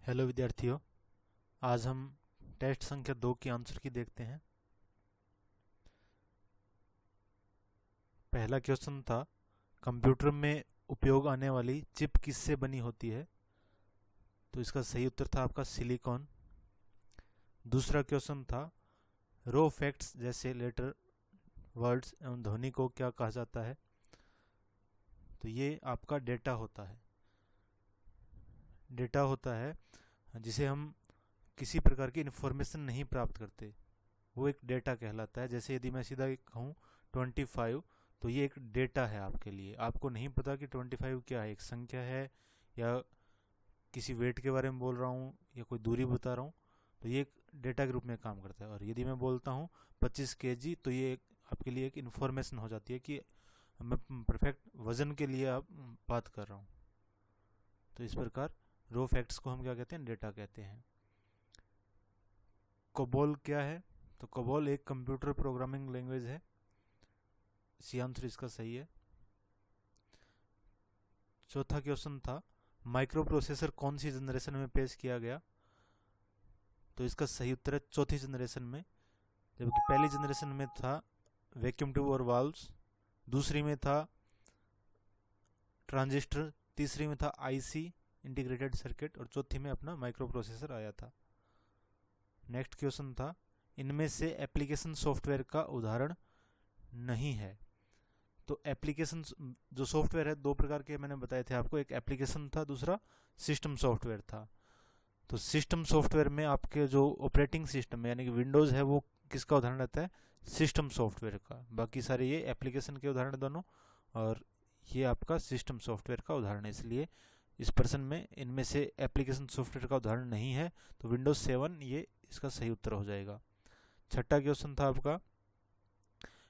Hello विद्यार्थियों, आज हम टेस्ट संख्या 2 की आंसर की देखते हैं। पहला क्वेश्चन था, कंप्यूटर में उपयोग आने वाली चिप किससे बनी होती है? तो इसका सही उत्तर था आपका सिलिकॉन। दूसरा क्वेश्चन था, रो फैक्ट्स जैसे लेटर, वर्ड्स एवं ध्वनि को क्या कहा जाता है? तो ये आपका डेटा होता है। डेटा होता है जिसे हम किसी प्रकार की इन्फॉर्मेशन नहीं प्राप्त करते, वो एक डेटा कहलाता है। जैसे यदि मैं सीधा कहूँ 25, तो ये एक डेटा है आपके लिए। आपको नहीं पता कि 25 क्या है, एक संख्या है या किसी वेट के बारे में बोल रहा हूँ या कोई दूरी बता रहा हूँ, तो ये एक डेटा के रूप में काम करता है। और यदि मैं बोलता हूँ 25 kg, तो ये आपके लिए एक इन्फॉर्मेशन हो जाती है कि मैं परफेक्ट वजन के लिए आप बात कर रहा हूँ। तो इस प्रकार रो फैक्ट्स को हम क्या कहते हैं? डेटा कहते हैं। कोबोल क्या है? तो कोबोल एक कंप्यूटर प्रोग्रामिंग लैंग्वेज है। सी आंसर इसका सही है। चौथा क्वेश्चन था, माइक्रो प्रोसेसर कौन सी जनरेशन में पेश किया गया? तो इसका सही उत्तर है चौथी जनरेशन में। जबकि पहली जनरेशन में था वैक्यूम ट्यूब और वाल्व्स, दूसरी में था ट्रांजिस्टर, तीसरी में था आईसी इंटीग्रेटेड सर्किट और चौथी में अपना माइक्रो प्रोसेसर आया था। नेक्स्ट क्वेश्चन था, इनमें से एप्लीकेशन सॉफ्टवेयर का उदाहरण नहीं है। तो एप्लीकेशन जो सॉफ्टवेयर है, दो प्रकार के मैंने बताए थे आपको, एक एप्लीकेशन था, दूसरा सिस्टम सॉफ्टवेयर था। तो सिस्टम सॉफ्टवेयर में आपके जो ऑपरेटिंग सिस्टम यानी कि विंडोज़ है, वो किसका उदाहरण रहता है? सिस्टम सॉफ्टवेयर का। बाकी सारे ये एप्लीकेशन के उदाहरण दोनों, और ये आपका सिस्टम सॉफ्टवेयर का उदाहरण है। इसलिए इस प्रश्न में इनमें से एप्लीकेशन सॉफ्टवेयर का उदाहरण नहीं है, तो विंडोज 7 ये इसका सही उत्तर हो जाएगा। छठा क्वेश्चन था आपका,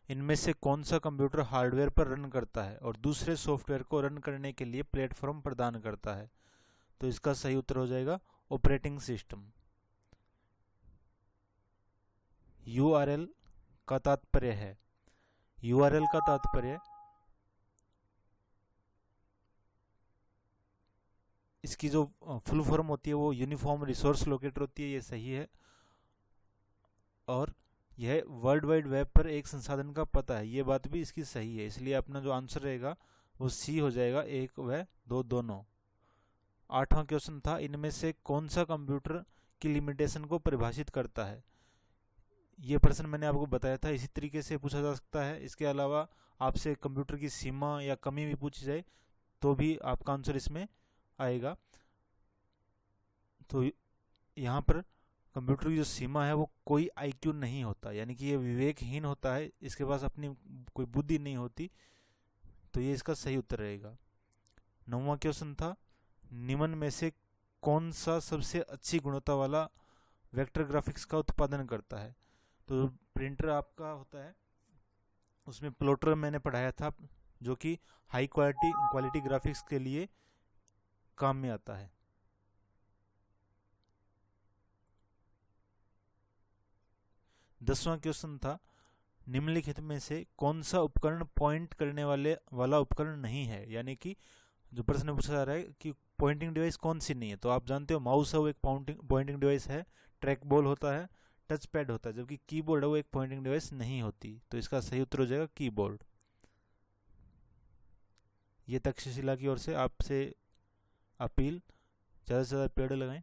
इनमें से कौन सा कंप्यूटर हार्डवेयर पर रन करता है और दूसरे सॉफ्टवेयर को रन करने के लिए प्लेटफॉर्म प्रदान करता है? तो इसका सही उत्तर हो जाएगा ऑपरेटिंग सिस्टम। URL का तात्पर्य है, URL का तात्पर्य, इसकी जो फुल फॉर्म होती है वो यूनिफॉर्म रिसोर्स लोकेटर होती है, ये सही है। और यह वर्ल्ड वाइड वेब पर एक संसाधन का पता है, ये बात भी इसकी सही है। इसलिए अपना जो आंसर रहेगा वो सी हो जाएगा, 1 व 2 दोनों। आठवां क्वेश्चन था, इनमें से कौन सा कंप्यूटर की लिमिटेशन को परिभाषित करता है? ये प्रश्न मैंने आपको बताया था, इसी तरीके से पूछा जा सकता है। इसके अलावा आपसे कंप्यूटर की सीमा या कमी भी पूछी जाए तो भी आपका आंसर इसमें आएगा। तो यहाँ पर कंप्यूटर की जो सीमा है वो कोई IQ नहीं होता, यानी कि ये विवेकहीन होता है, इसके पास अपनी कोई बुद्धि नहीं होती। तो ये इसका सही उत्तर रहेगा। 9वां क्वेश्चन था, निम्न में से कौन सा सबसे अच्छी गुणवत्ता वाला वेक्टर ग्राफिक्स का उत्पादन करता है? तो प्रिंटर आपका होता है, उसमें प्लॉटर मैंने पढ़ाया था, जो कि हाई क्वालिटी ग्राफिक्स के लिए काम में आता है। 10वां क्वेश्चन था, निम्नलिखित में से कौन सा उपकरण पॉइंट करने वाला उपकरण नहीं है? यानी कि जो प्रश्न पूछा जा रहा है कि पॉइंटिंग डिवाइस कौन सी नहीं है, तो आप जानते हो माउस है वो एक पॉइंटिंग डिवाइस है, ट्रैक बॉल होता है, टच पैड होता है, जबकि कीबोर्ड है वो एक पॉइंटिंग डिवाइस नहीं होती। तो इसका सही उत्तर हो जाएगा कीबोर्ड। ये तक्षशिला की ओर से आपसे अपील, ज़्यादा से ज़्यादा पेड़ लगाएं।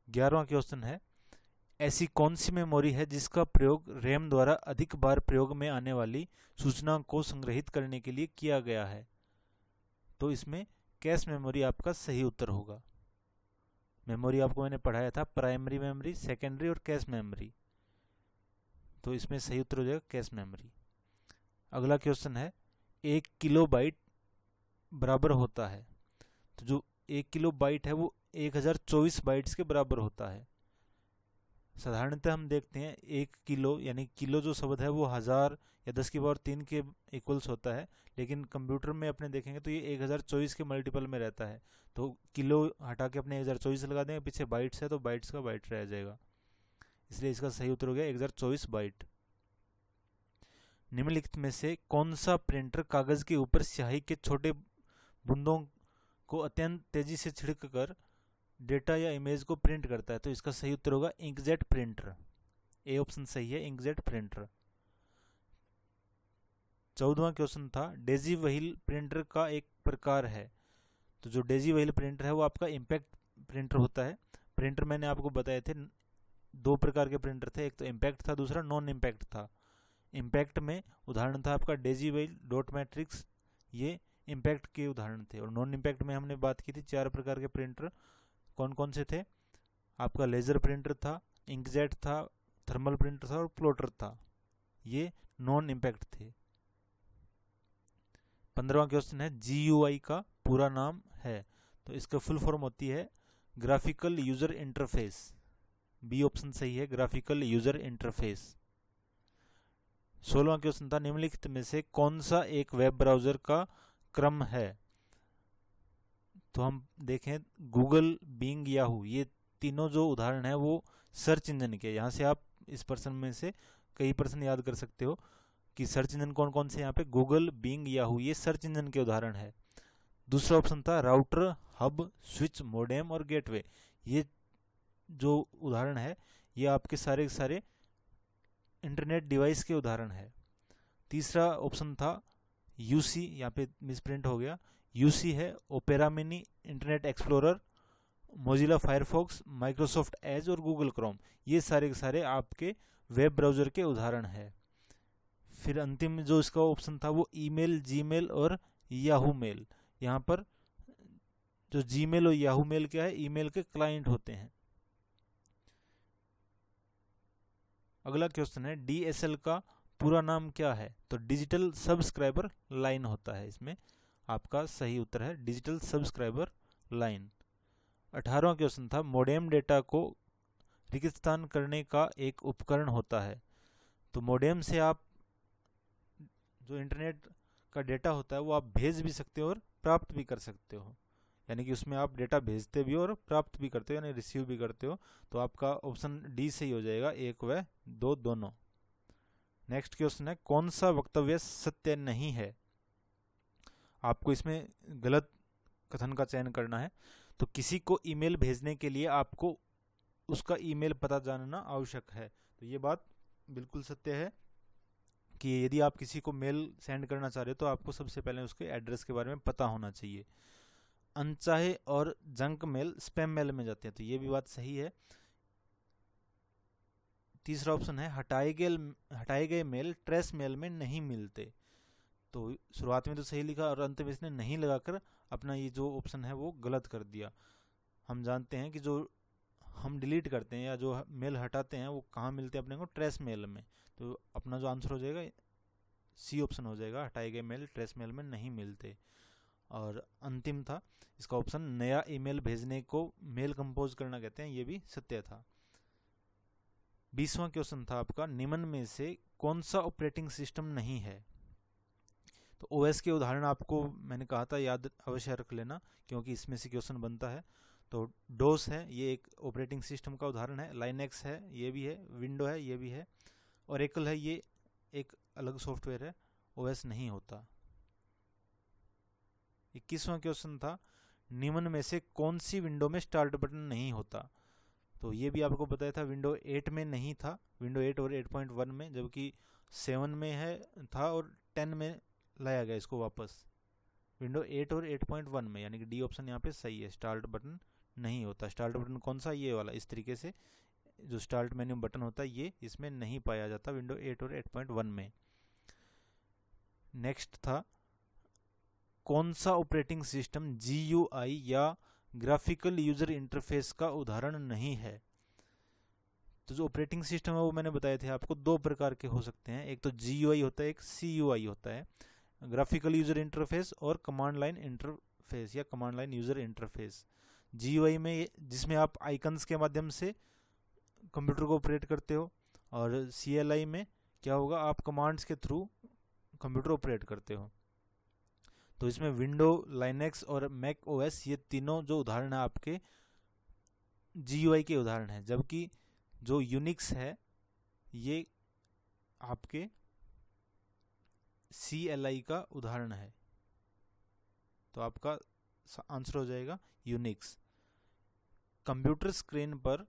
11वां क्वेश्चन है, ऐसी कौन सी मेमोरी है जिसका प्रयोग रैम द्वारा अधिक बार प्रयोग में आने वाली सूचना को संग्रहित करने के लिए किया गया है? तो इसमें कैश मेमोरी आपका सही उत्तर होगा। मेमोरी आपको मैंने पढ़ाया था, प्राइमरी मेमोरी, सेकेंडरी और कैश मेमोरी। तो इसमें सही उत्तर हो जाएगा कैश मेमोरी। अगला क्वेश्चन है, 1 किलोबाइट बराबर होता है? तो जो 1 किलोबाइट है वो 1024 बाइट्स के बराबर होता है। साधारणतः हम देखते हैं 1 किलो यानी किलो जो शब्द है वो 1000 या 10 की पावर 3 के इक्वल्स होता है, लेकिन कंप्यूटर में अपने देखेंगे तो ये 1024 के मल्टीपल में रहता है। तो किलो हटा के अपने 1024 लगा देंगे, पीछे बाइट्स है तो बाइट्स का बाइट रह जाएगा, इसलिए इसका सही उत्तर हो गया 1024 बाइट। निम्नलिखित में से कौन सा प्रिंटर कागज के ऊपर स्याही के छोटे बूंदों को अत्यंत तेजी से छिड़क कर डेटा या इमेज को प्रिंट करता है। तो इसका सही उत्तर होगा इंकजेट प्रिंटर। ए ऑप्शन सही है, इंकजेट प्रिंटर। 14वां क्वेश्चन था डेजी व्हील प्रिंटर का एक प्रकार है। तो जो डेजी व्हील प्रिंटर है वो आपका इम्पैक्ट प्रिंटर होता है। प्रिंटर मैंने आपको बताए थे, दो प्रकार के प्रिंटर थे, एक तो इम्पैक्ट था, दूसरा नॉन इम्पैक्ट था। इम्पैक्ट में उदाहरण था आपका डेजी व्हील, डॉट मैट्रिक्स, ये इम्पैक्ट के उदाहरण थे। और नॉन इम्पैक्ट में हमने बात की थी 4 प्रकार के प्रिंटर कौन कौन से थे। आपका लेजर प्रिंटर था, इंकजेट था, थर्मल प्रिंटर था और प्लॉटर था। ये नॉन इम्पैक्ट थे। 15वां क्वेश्चन है GUI का पूरा नाम है। तो इसका फुल फॉर्म होती है graphical user interface. B option सही है, ग्राफिकल यूजर इंटरफेस। 16वां क्वेश्चन था निम्नलिखित में से कौन सा एक वेब ब्राउजर का क्रम है। तो हम देखें गूगल, बिंग, याहू, ये तीनों जो उदाहरण है वो सर्च इंजन के। यहाँ से आप इस प्रश्न में से कई प्रश्न याद कर सकते हो कि सर्च इंजन कौन कौन से। यहाँ पे गूगल, बिंग, याहू ये सर्च इंजन के उदाहरण है। दूसरा ऑप्शन था राउटर, हब, स्विच, मोडेम और गेटवे। ये जो उदाहरण है ये आपके सारे के सारे इंटरनेट डिवाइस के उदाहरण है। तीसरा ऑप्शन था यूसी, यहाँ पे मिसप्रिंट हो गया, यूसी है opera mini, internet explorer, Mozilla Firefox, Microsoft Edge और गूगल क्रोम। ये सारे के सारे आपके वेब ब्राउजर के उदाहरण है। फिर अंतिम जो इसका ऑप्शन था वो ईमेल, जीमेल और याहू मेल। यहाँ पर जो जीमेल और याहू मेल क्या है, ईमेल के क्लाइंट होते हैं। अगला क्वेश्चन है DSL का पूरा नाम क्या है। तो डिजिटल सब्सक्राइबर लाइन होता है। इसमें आपका सही उत्तर है डिजिटल सब्सक्राइबर लाइन। 18वां क्वेश्चन था मोडेम डेटा को रिक्तस्थान करने का एक उपकरण होता है। तो मोडेम से आप जो इंटरनेट का डेटा होता है वो आप भेज भी सकते हो और प्राप्त भी कर सकते हो। यानी कि उसमें आप डेटा भेजते भी हो और प्राप्त भी करते हो, यानी रिसीव भी करते हो। तो आपका ऑप्शन डी सही हो जाएगा, 1 व 2 दोनों। नेक्स्ट क्वेश्चन है कौन सा वक्तव्य सत्य नहीं है। आपको इसमें गलत कथन का चयन करना है। तो किसी को ईमेल भेजने के लिए आपको उसका ईमेल पता जानना आवश्यक है। तो ये बात बिल्कुल सत्य है कि यदि आप किसी को मेल सेंड करना चाह रहे हो तो आपको सबसे पहले उसके एड्रेस के बारे में पता होना चाहिए। अनचाहे और जंक मेल स्पैम मेल में जाते हैं, तो ये भी बात सही है। तीसरा ऑप्शन है हटाए गए मेल ट्रेस मेल में नहीं मिलते। तो शुरुआत में तो सही लिखा और अंत में इसने नहीं लगाकर अपना ये जो ऑप्शन है वो गलत कर दिया। हम जानते हैं कि जो हम डिलीट करते हैं या जो मेल हटाते हैं वो कहाँ मिलते हैं अपने को, ट्रेस मेल में। तो अपना जो आंसर हो जाएगा सी ऑप्शन हो जाएगा, हटाए गए मेल ट्रेस मेल में नहीं मिलते। और अंतिम था इसका ऑप्शन नया ईमेल भेजने को मेल कंपोज करना कहते हैं, ये भी सत्य था। 20वां क्वेश्चन था आपका निम्न में से कौन सा ऑपरेटिंग सिस्टम नहीं है। तो ओएस के उदाहरण आपको मैंने कहा था याद अवश्य रख लेना क्योंकि इसमें से क्वेश्चन बनता है। तो डोस है, ये एक ऑपरेटिंग सिस्टम का उदाहरण है। लाइनेक्स है, ये भी है। विंडो है, ये भी है। ओरेकल है, ये एक अलग सॉफ्टवेयर है, ओएस नहीं होता। 21वां क्वेश्चन था निम्न में से कौन सी विंडो में स्टार्ट बटन नहीं होता। तो ये भी आपको बताया था विंडो 8 में नहीं था, विंडो 8 और 8.1 में, जबकि 7 में है था और 10 में लाया गया इसको वापस। विंडो 8 और 8.1 में, यानी कि डी ऑप्शन यहाँ पे सही है, स्टार्ट बटन नहीं होता। स्टार्ट बटन कौन सा, ये वाला, इस तरीके से जो स्टार्ट मेन्यू बटन होता है ये इसमें नहीं पाया जाता विंडो 8 और 8.1 में। नेक्स्ट था कौन सा ऑपरेटिंग सिस्टम GUI या ग्राफिकल यूजर इंटरफेस का उदाहरण नहीं है। तो जो ऑपरेटिंग सिस्टम है वो मैंने बताए थे आपको 2 प्रकार के हो सकते हैं, एक तो GUI होता है, एक CUI होता है, ग्राफिकल यूजर इंटरफेस और कमांड लाइन इंटरफेस या command line user interface. GUI में जिसमें आप आइकन्स के माध्यम से कंप्यूटर को ऑपरेट करते हो, और CLI में क्या होगा, आप कमांड्स के थ्रू कंप्यूटर ऑपरेट करते हो। तो इसमें विंडो, लाइनेक्स और मैक OS ये तीनों जो उदाहरण है आपके GUI के उदाहरण है, जबकि जो यूनिक्स है ये आपके CLI का उदाहरण है। तो आपका आंसर हो जाएगा यूनिक्स। कंप्यूटर स्क्रीन पर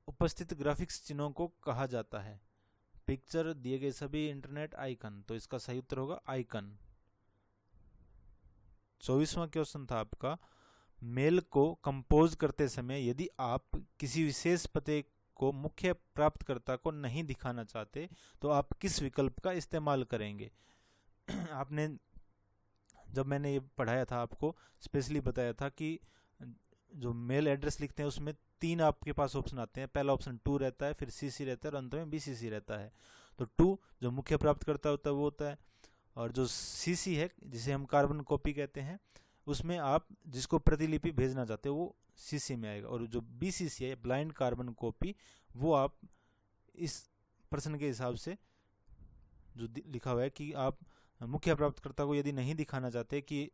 उपस्थित ग्राफिक्स चिन्हों को कहा जाता है। पिक्चर, दिए गए सभी, इंटरनेट, आइकन। तो इसका सही उत्तर होगा आइकन। 24वां क्वेश्चन था आपका, मेल को कंपोज करते समय यदि आप किसी विशेष पते को मुख्य प्राप्तकर्ता को नहीं दिखाना चाहते तो आप किस विकल्प का इस्तेमाल करेंगे? आपने जब मैंने ये पढ़ाया था आपको स्पेशली बताया था कि जो मेल एड्रेस लिखते हैं उसमें 3 आपके पास ऑप्शन आते हैं। पहला ऑप्शन टू रहता है, फिर सीसी रहता है और अंत में बीसीसी रहता है। तो टू जो मुख्य प्राप्तकर्ता होता है वो होता है, और जो सीसी है जिसे हम कार्बन कॉपी कहते हैं उसमें आप जिसको प्रतिलिपि भेजना चाहते हो वो सीसी में आएगा। और जो बीसीसी है ब्लाइंड कार्बन कॉपी, वो आप इस प्रश्न के हिसाब से जो लिखा हुआ है कि आप मुख्य प्राप्तकर्ता को यदि नहीं दिखाना चाहते कि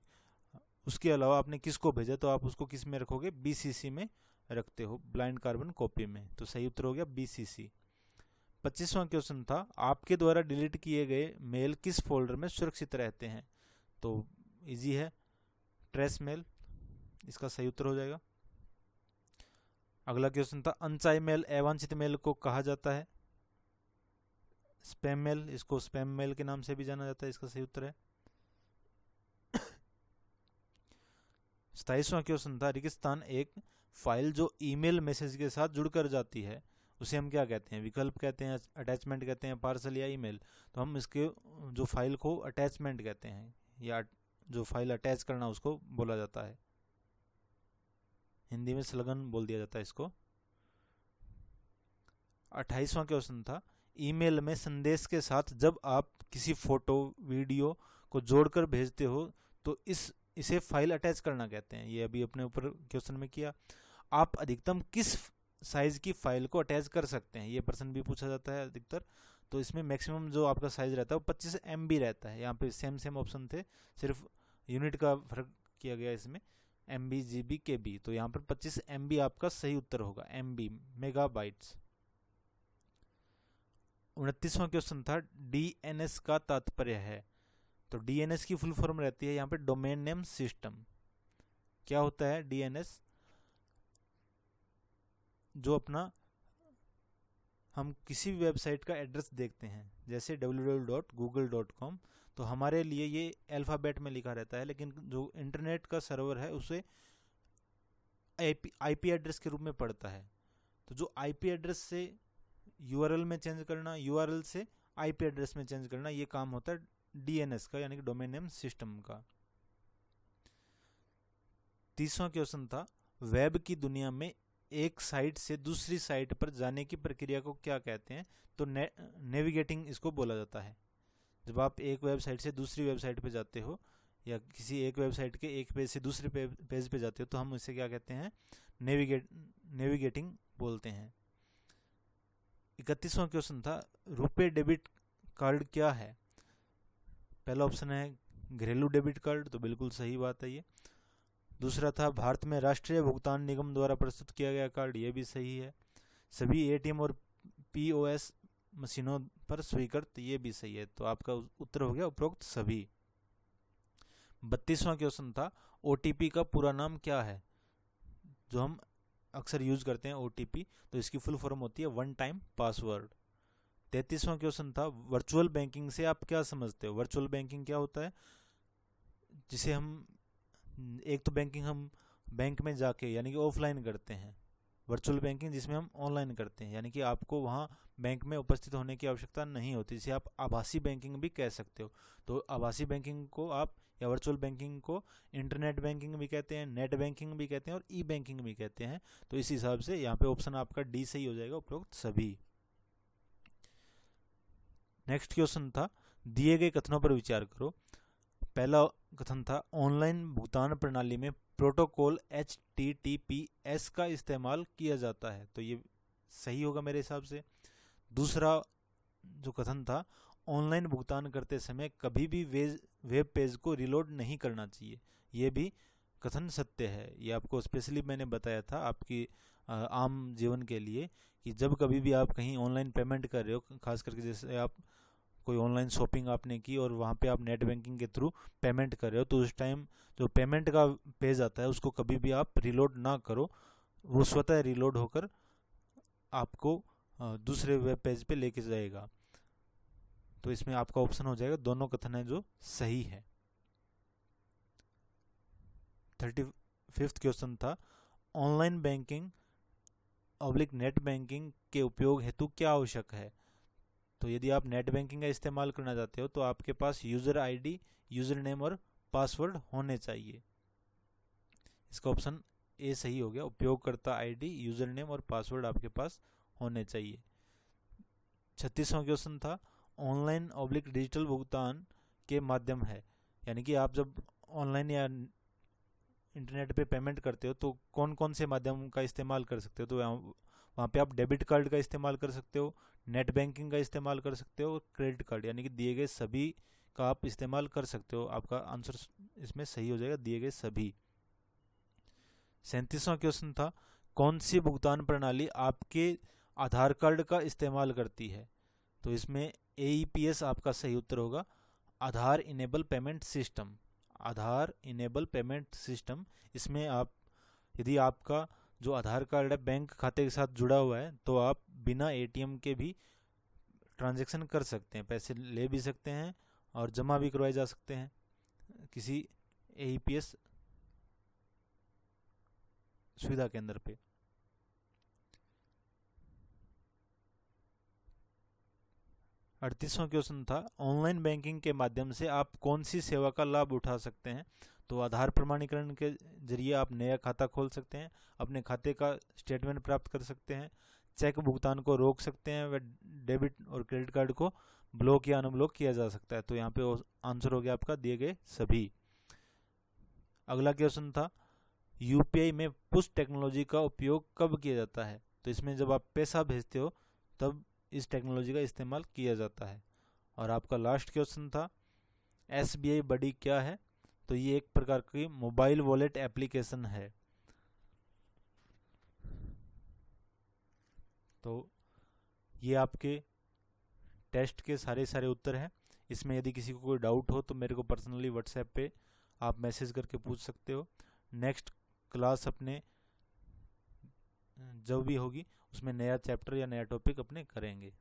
उसके अलावा आपने किसको भेजा तो आप उसको किस में रखोगे? बीसीसी में रखते हो, ब्लाइंड कार्बन कॉपी में। तो सही उत्तर हो गया बीसीसी। 25वां क्वेश्चन था, आपके द्वारा डिलीट किए गए मेल किस फोल्डर में सुरक्षित रहते हैं? तो इजी है, ट्रेस मेल, इसका सही उत्तर हो जाएगा। अगला क्वेश्चन था, अनचाही मेल, अवांछित मेल को कहा जाता है स्पैम मेल, इसको स्पैम मेल के नाम से भी जाना जाता है, इसका सही उत्तर है। 27वां क्वेश्चन था, रेगिस्तान एक फाइल जो ईमेल मैसेज के साथ जुड़कर जाती है उसे हम क्या कहते हैं? विकल्प कहते हैं, अटैचमेंट कहते हैं, पार्सल या ईमेल। तो हम इसके जो फाइल को अटैचमेंट कहते हैं, या जो फाइल अटैच करना उसको बोला जाता है, हिंदी में संलग्न बोल दिया जाता है इसको। 28वां क्वेश्चन था, ईमेल में संदेश के साथ जब आप किसी फोटो वीडियो को जोड़कर भेजते हो तो इसे फाइल अटैच करना कहते हैं। ये अभी अपने ऊपर क्वेश्चन में किया। आप अधिकतम किस साइज की फाइल को अटैच कर सकते हैं? ये प्रश्न भी पूछा जाता है अधिकतर। तो इसमें मैक्सिमम जो आपका साइज रहता है वो 25 MB रहता है। यहाँ पे सेम ऑप्शन थे, सिर्फ यूनिट का फर्क किया गया इसमें, MB, GB, KB। तो यहाँ पर 25 MB आपका सही उत्तर होगा, MB मेगाबाइट्स। 29वां क्वेश्चन था, DNS का तात्पर्य है। तो DNS की फुल फॉर्म रहती है यहाँ पे डोमेन नेम सिस्टम। क्या होता है DNS? जो अपना हम किसी भी वेबसाइट का एड्रेस देखते हैं जैसे www.google.com, तो हमारे लिए ये अल्फाबेट में लिखा रहता है, लेकिन जो इंटरनेट का सर्वर है उसे IP एड्रेस के रूप में पढ़ता है। तो जो IP एड्रेस से URL में चेंज करना, URL से IP एड्रेस में चेंज करना, ये काम होता है DNS का, यानी कि डोमेन नेम सिस्टम का। 30वां क्वेश्चन था, वेब की दुनिया में एक साइट से दूसरी साइट पर जाने की प्रक्रिया को क्या कहते हैं? तो नेविगेटिंग इसको बोला जाता है। जब आप एक वेबसाइट से दूसरी वेबसाइट पे जाते हो या किसी एक वेबसाइट के एक पेज से दूसरे पेज पे जाते हो तो हम इसे क्या कहते हैं? नेविगेटिंग बोलते हैं। 31वां क्वेश्चन था, रुपे डेबिट कार्ड क्या है? पहला ऑप्शन है घरेलू डेबिट कार्ड, तो बिल्कुल सही बात है ये। दूसरा था, भारत में राष्ट्रीय भुगतान निगम द्वारा प्रस्तुत किया गया कार्ड, ये भी सही है। सभी ATM और POS मशीनों पर स्वीकृत, ये भी सही है। तो आपका उत्तर हो गया उपरोक्त सभी। 32वां क्वेश्चन था, OTP का पूरा नाम क्या है? जो हम अक्सर यूज करते हैं OTP, तो इसकी फुल फॉर्म होती है वन टाइम पासवर्ड। 33वां क्वेश्चन था, वर्चुअल बैंकिंग से आप क्या समझते हो? वर्चुअल बैंकिंग क्या होता है? जिसे हम एक तो बैंकिंग हम बैंक में जाके यानी कि ऑफलाइन करते हैं, वर्चुअल बैंकिंग जिसमें हम ऑनलाइन करते हैं, यानी कि आपको वहाँ बैंक में उपस्थित होने की आवश्यकता नहीं होती, जिसे आप आभासी बैंकिंग भी कह सकते हो। तो आभासी बैंकिंग को आप या वर्चुअल बैंकिंग को इंटरनेट बैंकिंग भी कहते हैं, नेट बैंकिंग भी कहते हैं और ई बैंकिंग भी कहते हैं। तो इस हिसाब से यहाँ पे ऑप्शन आपका डी सही हो जाएगा, उपरोक्त सभी। नेक्स्ट क्वेश्चन था, दिए गए कथनों पर विचार करो। पहला कथन था, ऑनलाइन भुगतान प्रणाली में प्रोटोकॉल HTTPS का इस्तेमाल किया जाता है, तो ये सही होगा मेरे हिसाब से। दूसरा जो कथन था, ऑनलाइन भुगतान करते समय कभी भी वेब पेज को रिलोड नहीं करना चाहिए, ये भी कथन सत्य है। ये आपको स्पेशली मैंने बताया था आपकी आम जीवन के लिए, कि जब कभी भी आप कहीं ऑनलाइन पेमेंट कर रहे हो, खास करके जैसे आप कोई ऑनलाइन शॉपिंग आपने की और वहाँ पे आप नेट बैंकिंग के थ्रू पेमेंट कर रहे हो, तो उस टाइम जो पेमेंट का पेज आता है उसको कभी भी आप रिलोड ना करो, वो स्वतः रिलोड होकर आपको दूसरे वेब पेज पे लेके जाएगा। तो इसमें आपका ऑप्शन हो जाएगा दोनों कथन है जो सही है। 35वां क्वेश्चन था ऑनलाइन बैंकिंग नेट बैंकिंग के उपयोग हेतु क्या आवश्यक है। तो यदि आप नेट बैंकिंग का इस्तेमाल करना चाहते हो तो आपके पास यूज़र आईडी, यूज़र नेम और पासवर्ड होने चाहिए। इसका ऑप्शन ए सही हो गया, उपयोगकर्ता आईडी, यूज़र नेम और पासवर्ड आपके पास होने चाहिए। 36वां क्वेश्चन था ऑनलाइन डिजिटल भुगतान के माध्यम है, यानी कि आप जब ऑनलाइन या इंटरनेट पे पेमेंट करते हो तो कौन कौन से माध्यम का इस्तेमाल कर सकते हो। तो वहाँ पे आप डेबिट कार्ड का इस्तेमाल कर सकते हो, नेट बैंकिंग का इस्तेमाल कर सकते हो और क्रेडिट कार्ड, यानी कि दिए गए सभी का आप इस्तेमाल कर सकते हो। आपका आंसर इसमें सही हो जाएगा, दिए गए सभी। 37वां क्वेश्चन था कौन सी भुगतान प्रणाली आपके आधार कार्ड का इस्तेमाल करती है। तो इसमें AEPS आपका सही उत्तर होगा, आधार इनेबल पेमेंट सिस्टम। आधार इनेबल पेमेंट सिस्टम, इसमें आप यदि आपका जो आधार कार्ड है बैंक खाते के साथ जुड़ा हुआ है तो आप बिना ATM के भी ट्रांजैक्शन कर सकते हैं, पैसे ले भी सकते हैं और जमा भी करवाए जा सकते हैं किसी AEPS सुविधा केंद्र पे। 38वां क्वेश्चन था ऑनलाइन बैंकिंग के माध्यम से आप कौन सी सेवा का लाभ उठा सकते हैं। तो आधार प्रमाणीकरण के जरिए आप नया खाता खोल सकते हैं, अपने खाते का स्टेटमेंट प्राप्त कर सकते हैं, चेक भुगतान को रोक सकते हैं, व डेबिट और क्रेडिट कार्ड को ब्लॉक या अनब्लॉक किया जा सकता है। तो यहाँ पे आंसर हो गया आपका दिए गए सभी। अगला क्वेश्चन था UPI में पुश टेक्नोलॉजी का उपयोग कब किया जाता है। तो इसमें जब आप पैसा भेजते हो तब इस टेक्नोलॉजी का इस्तेमाल किया जाता है। और आपका लास्ट क्वेश्चन था SBI बडी क्या है। तो ये एक प्रकार की मोबाइल वॉलेट एप्लीकेशन है। तो ये आपके टेस्ट के सारे उत्तर हैं। इसमें यदि किसी को कोई डाउट हो तो मेरे को पर्सनली व्हाट्सएप पे आप मैसेज करके पूछ सकते हो। नेक्स्ट क्लास अपने जब भी होगी उसमें नया चैप्टर या नया टॉपिक अपने करेंगे।